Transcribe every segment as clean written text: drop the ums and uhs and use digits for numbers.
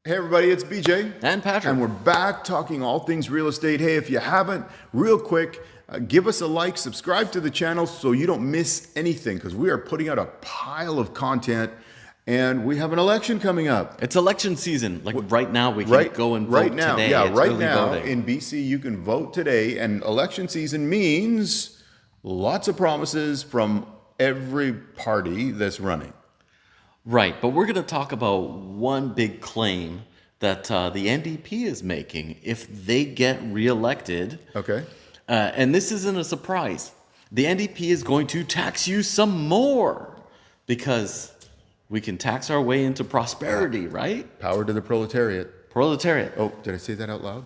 Hey everybody, it's BJ. And Patrick. And we're back talking all things real estate. Hey, if you haven't, real quick, give us a like, subscribe to the channel so you don't miss anything because we are putting out a pile of content and we have an election coming up. It's election season. Like right now, we can go and vote today. Yeah, it's right early now voting. in BC, you can vote today. And election season means lots of promises from every party that's running. Right, but we're going to talk about one big claim that the NDP is making if they get reelected. Okay. And this isn't a surprise. The NDP is going to tax you some more because we can tax our way into prosperity, right? Power to the proletariat. Proletariat. Oh, did I say that out loud?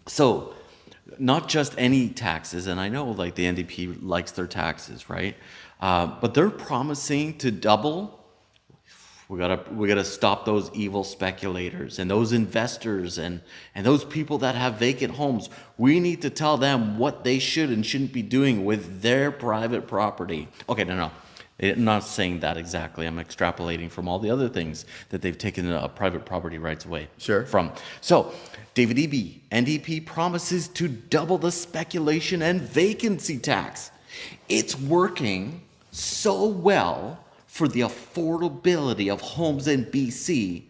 So, not just any taxes, and I know like the NDP likes their taxes, right? But they're promising to double. We gotta stop those evil speculators and those investors and those people that have vacant homes. We need to tell them what they should and shouldn't be doing with their private property. Okay, no. I'm not saying that exactly. I'm extrapolating from all the other things that they've taken private property rights away from. So, David Eby, NDP promises to double the speculation and vacancy tax. It's working so well for the affordability of homes in BC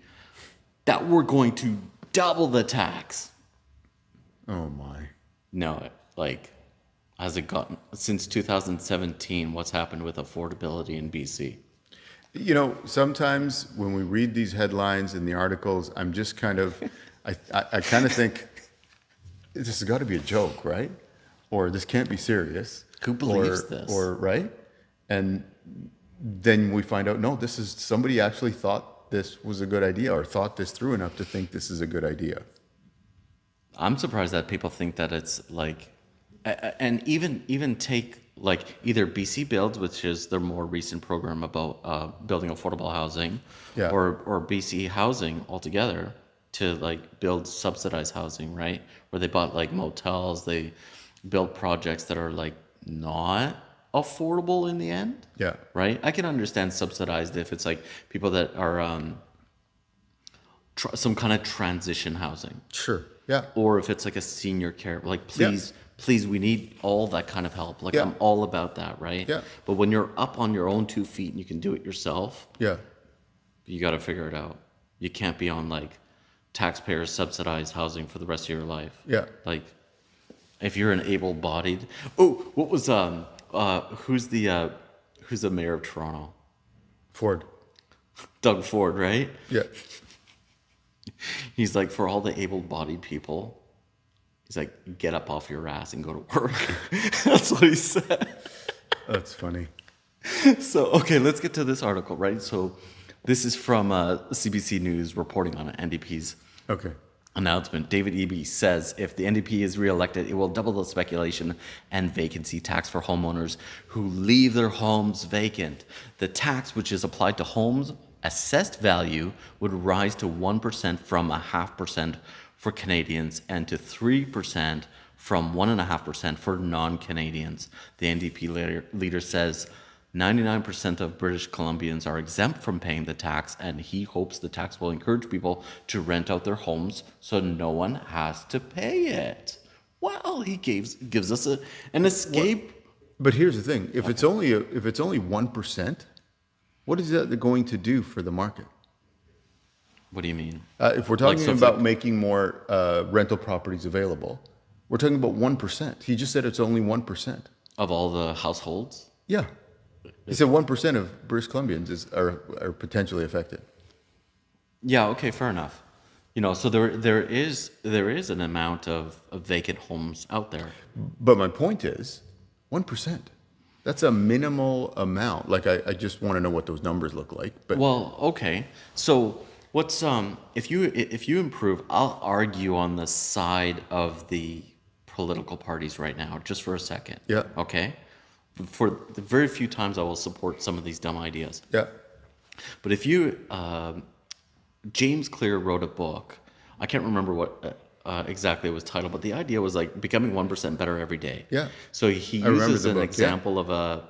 that we're going to double the tax. Oh my. No, like, has it gotten, since 2017, what's happened with affordability in BC? You know, sometimes when we read these headlines and the articles, I'm just kind of, I kind of think, this has got to be a joke, right? Or this can't be serious. Who believes this? Or, right? And then we find out, no, this is, somebody actually thought this was a good idea or thought this through enough to think this is a good idea. I'm surprised that people think that it's like, and even take like either BC Builds, which is their more recent program about building affordable housing, or BC Housing altogether to like build subsidized housing, right? Where they bought like motels, they build projects that are like not affordable in the end. Yeah. Right? I can understand subsidized if it's like people that are some kind of transition housing. Sure. Yeah. Or if it's like a senior care, like please, we need all that kind of help. Like I'm all about that, right? Yeah. But when you're up on your own 2 feet and you can do it yourself, you got to figure it out. You can't be on like taxpayers subsidized housing for the rest of your life. Yeah. Like if you're an able-bodied. Oh, what was who's the mayor of Toronto? Ford. Doug Ford, right? Yeah. He's like, for all the able-bodied people, he's like, get up off your ass and go to work. That's what he said. That's funny. So, okay, let's get to this article, right? So this is from CBC News reporting on NDP's announcement. David Eby says if the NDP is reelected, it will double the speculation and vacancy tax for homeowners who leave their homes vacant. The tax, which is applied to homes' assessed value, would rise to 1% from 0.5% for Canadians and to 3% from 1.5% for non-Canadians. The NDP leader says 99% of British Columbians are exempt from paying the tax, and he hopes the tax will encourage people to rent out their homes so no one has to pay it. Well, he gives us an escape. But here's the thing: if it's only 1%, what is that going to do for the market? What do you mean? If we're talking about making more rental properties available, we're talking about 1%. He just said it's only 1% of all the households. Yeah. He said 1% of British Columbians are potentially affected. Yeah, okay, fair enough. You know, so there is an amount of vacant homes out there. But my point is, 1%. That's a minimal amount. Like I just want to know what those numbers look like. But well, okay. So what's if you improve, I'll argue on the side of the political parties right now, just for a second. Yeah. Okay. For the very few times I will support some of these dumb ideas. Yeah. But if you, James Clear wrote a book. I can't remember what exactly it was titled, but the idea was like becoming 1% better every day. Yeah. So he uses an example of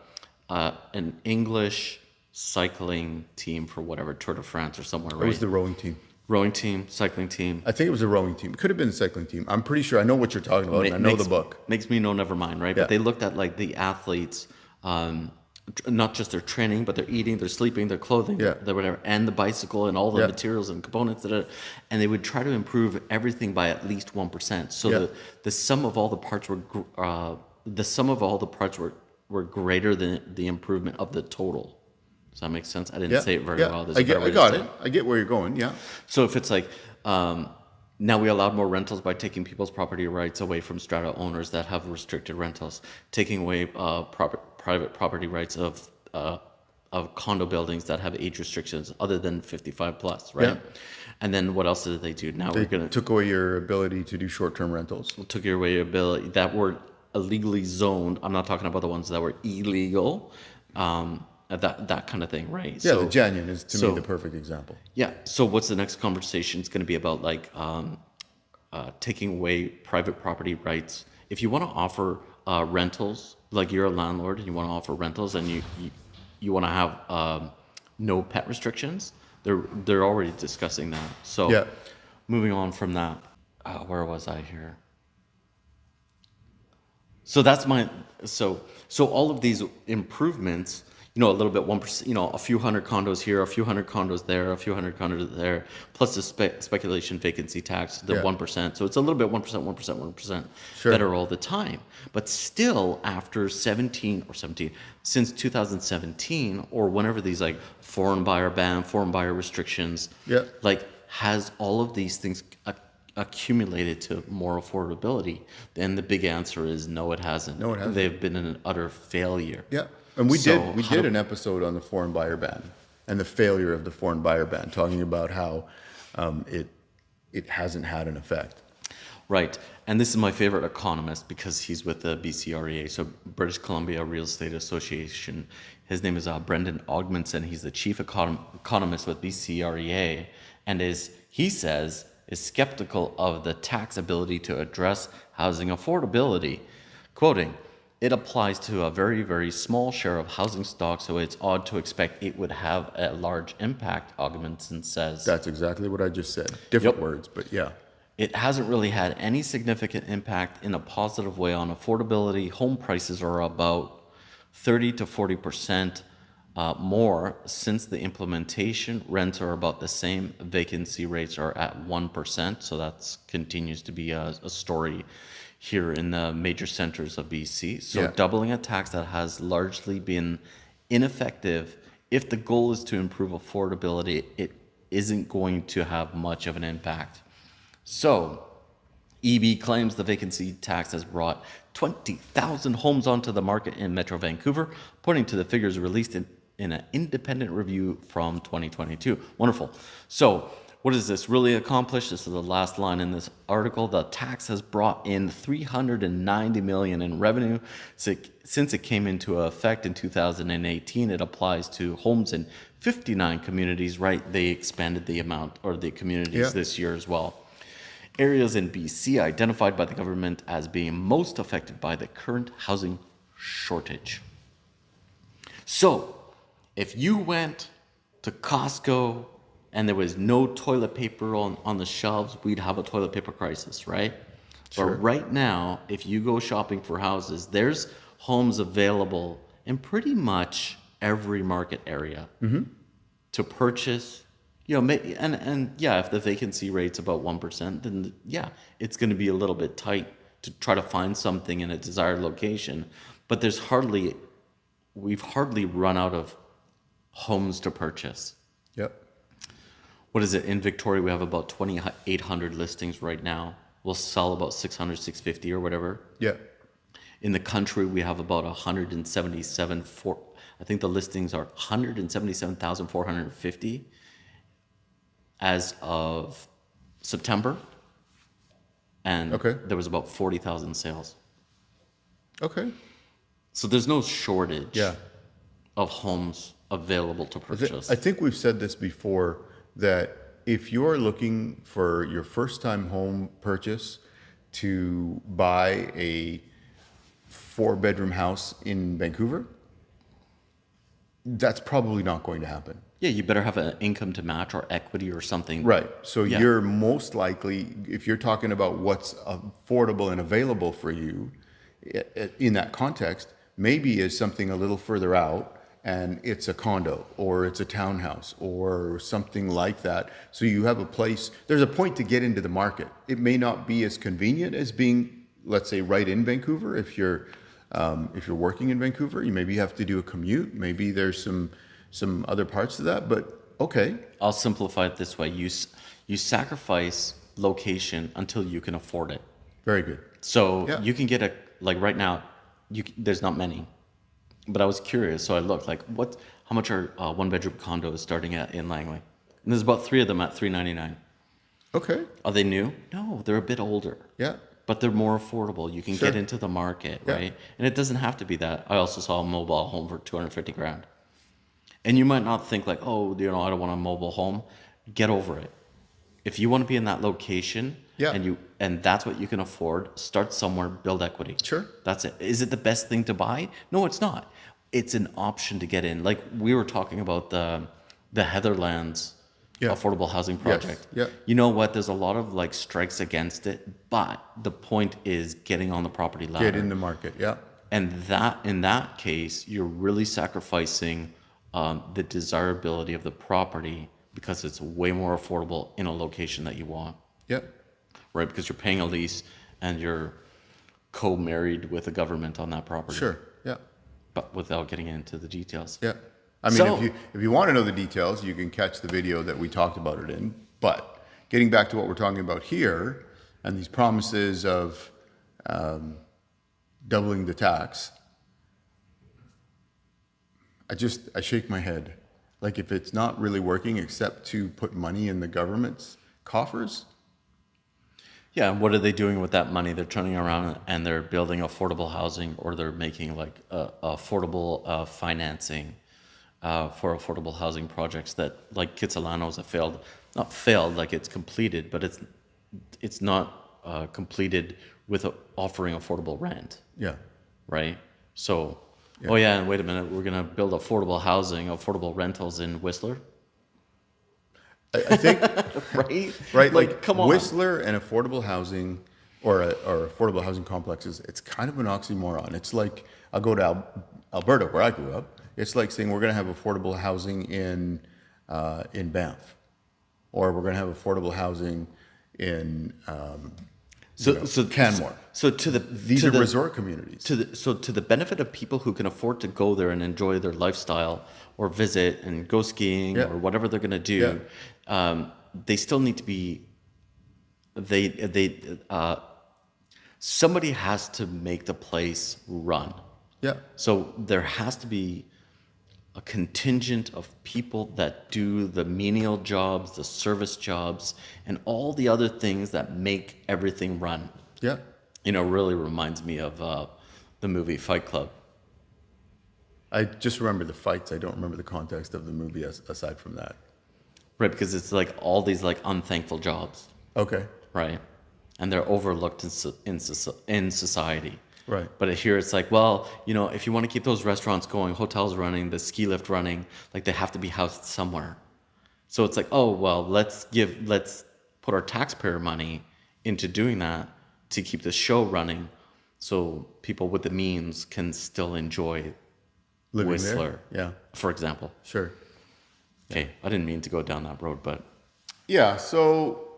an English cycling team for whatever, Tour de France or somewhere, right? It was the rowing team. Rowing team, cycling team. I think it was a rowing team. It could have been a cycling team. I'm pretty sure. I know what you're talking about. And I know the book. Makes me know never mind, right? Yeah. But they looked at like the athletes, not just their training, but their eating, their sleeping, their clothing, Yeah. their whatever, and the bicycle and all the Yeah. materials and components and they would try to improve everything by at least 1%. So Yeah. the sum of all the parts were greater than the improvement of the total. Does that make sense? I didn't Yeah. say it very Yeah. well. There's I a better way to got say it. I get where you're going. Yeah. So if it's like, now we allowed more rentals by taking people's property rights away from strata owners that have restricted rentals, taking away private property rights of condo buildings that have age restrictions other than 55 plus, right? Yeah. And then what else did they do? Now They we're gonna took away your ability to do short-term rentals. took away your ability that were illegally zoned. I'm not talking about the ones that were illegal, that kind of thing, right? Yeah, the Janyan is to so- me the perfect example. Yeah. So what's the next conversation? It's going to be about like taking away private property rights. If you want to offer rentals, like you're a landlord and you want to offer rentals, and you want to have no pet restrictions, they're already discussing that. So Yeah. moving on from that, where was I here? So that's so all of these improvements, a little bit 1%, a few hundred condos here, a few hundred condos there, a few hundred condos there, plus the speculation vacancy tax, the Yeah. 1%. So it's a little bit 1% Sure. better all the time. But still, after since 2017, or whenever these like foreign buyer ban, foreign buyer restrictions, Yeah. like has all of these things accumulated to more affordability? Then the big answer is no, it hasn't. No, it hasn't. They've been an utter failure. Yeah. And we So did an episode on the foreign buyer ban and the failure of the foreign buyer ban, talking about how it hasn't had an effect. Right. And this is my favorite economist because he's with the BCREA, so British Columbia Real Estate Association. His name is Brendan Ogmanson. He's the chief economist with BCREA, and he says is skeptical of the tax ability to address housing affordability. Quoting, "It applies to a very, very small share of housing stock, so it's odd to expect it would have a large impact," Ogmanson says. That's exactly what I just said. Different Yep. words, but yeah. It hasn't really had any significant impact in a positive way on affordability. Home prices are about 30 to 40% more since the implementation. Rents are about the same. Vacancy rates are at 1%. So that continues to be a story here in the major centers of BC. So Yeah. doubling a tax that has largely been ineffective, if the goal is to improve affordability, it isn't going to have much of an impact. So, EB claims the vacancy tax has brought 20,000 homes onto the market in Metro Vancouver, according to the figures released in an independent review from 2022. Wonderful. So, what does this really accomplish? This is the last line in this article. The tax has brought in $390 million in revenue. Since it came into effect in 2018, it applies to homes in 59 communities, right? They expanded the amount or the communities this year as well. Areas in BC identified by the government as being most affected by the current housing shortage. So, if you went to Costco and there was no toilet paper on the shelves, we'd have a toilet paper crisis, right? Sure. But right now, if you go shopping for houses, there's homes available in pretty much every market area to purchase. And if the vacancy rate's about 1%, then yeah, it's going to be a little bit tight to try to find something in a desired location. But we've hardly run out of homes to purchase. Yep. What is it? In Victoria, we have about 2,800 listings right now. We'll sell about 600, 650 or whatever. Yeah. In the country, we have about 177, I think the listings are 177,450 as of September. And Okay. there was about 40,000 sales. Okay. So there's no shortage Yeah. of homes available to purchase. I think we've said this before, that if you're looking for your first time home purchase to buy a 4-bedroom house in Vancouver, that's probably not going to happen. Yeah, you better have an income to match or equity or something. Right. So Yeah. you're most likely, if you're talking about what's affordable and available for you in that context, maybe is something a little further out and it's a condo or it's a townhouse or something like that. So you have a place, there's a point to get into the market. It may not be as convenient as being, let's say, right in Vancouver. If you're working in Vancouver, you maybe have to do a commute. Maybe there's some other parts to that, but okay. I'll simplify it this way. You sacrifice location until you can afford it. Very good. So Yeah. you can get like right now, there's not many, but I was curious. So I looked like how much are one bedroom condos starting at in Langley? And there's about 3 of them at $399. Okay. Are they new? No, they're a bit older. Yeah. But they're more affordable. You can Sure. get into the market, Yeah. right? And it doesn't have to be that. I also saw a mobile home for 250 grand. And you might not think like, oh, I don't want a mobile home. Get over it. If you want to be in that location, Yeah. and that's what you can afford, start somewhere, build equity. Sure. That's it. Is it the best thing to buy? No, it's not. It's an option to get in. Like we were talking about the Heatherlands Yeah. affordable housing project. Yeah. You know what? There's a lot of like strikes against it, but the point is getting on the property ladder. Get in the market. Yeah. And that in that case, you're really sacrificing the desirability of the property because it's way more affordable in a location that you want, Yeah. right? Because you're paying a lease and you're co-married with the government on that property. Sure. Yeah. But without getting into the details. Yeah. I mean, So- if you want to know the details, you can catch the video that we talked about it in. But getting back to what we're talking about here and these promises of doubling the tax, I shake my head. Like if it's not really working except to put money in the government's coffers. Yeah, and what are they doing with that money? They're turning around and they're building affordable housing, or they're making like affordable financing for affordable housing projects that, like Kitsilano's not failed, like it's completed, but it's not completed with offering affordable rent, Yeah. right? So, oh yeah, and wait a minute, we're gonna build affordable rentals in Whistler, I think right? right, like come on. Whistler and affordable housing or affordable housing complexes, it's kind of an oxymoron. It's like, I'll go to Alberta where I grew up. It's like saying we're going to have affordable housing in Banff, or we're going to have affordable housing in Canmore. So These are resort communities. to the benefit of people who can afford to go there and enjoy their lifestyle or visit and go skiing Yeah. or whatever they're going to do, they still need to be. Somebody has to make the place run. Yeah. So there has to be a contingent of people that do the menial jobs, the service jobs, and all the other things that make everything run. Yeah. Really reminds me of the movie Fight Club. I just remember the fights. I don't remember the context of the movie aside from that. Right, because it's like all these like unthankful jobs, Okay. right? And they're overlooked in society. Right. But here it's like, well, if you want to keep those restaurants going, hotels running, the ski lift running, like they have to be housed somewhere. So it's like, oh, well, let's put our taxpayer money into doing that to keep the show running so people with the means can still enjoy Living Whistler, there. Yeah. for example. Sure. Okay, I didn't mean to go down that road, but Yeah. So,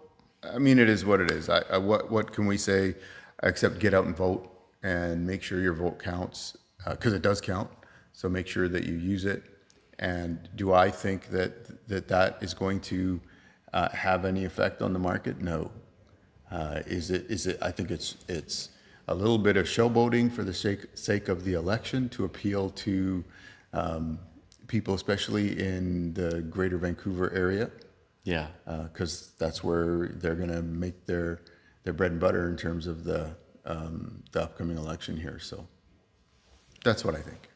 I mean, it is what it is. What can we say except get out and vote and make sure your vote counts, because it does count. So make sure that you use it. And do I think that is going to have any effect on the market? No. Is it? I think it's a little bit of showboating for the sake of the election to appeal to people, especially in the Greater Vancouver area, yeah. because that's where they're going to make their bread and butter in terms of the upcoming election here. So that's what I think.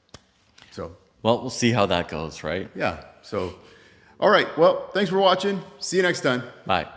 So Well, we'll see how that goes, right? yeah. So all right. Well, thanks for watching. See you next time. Bye.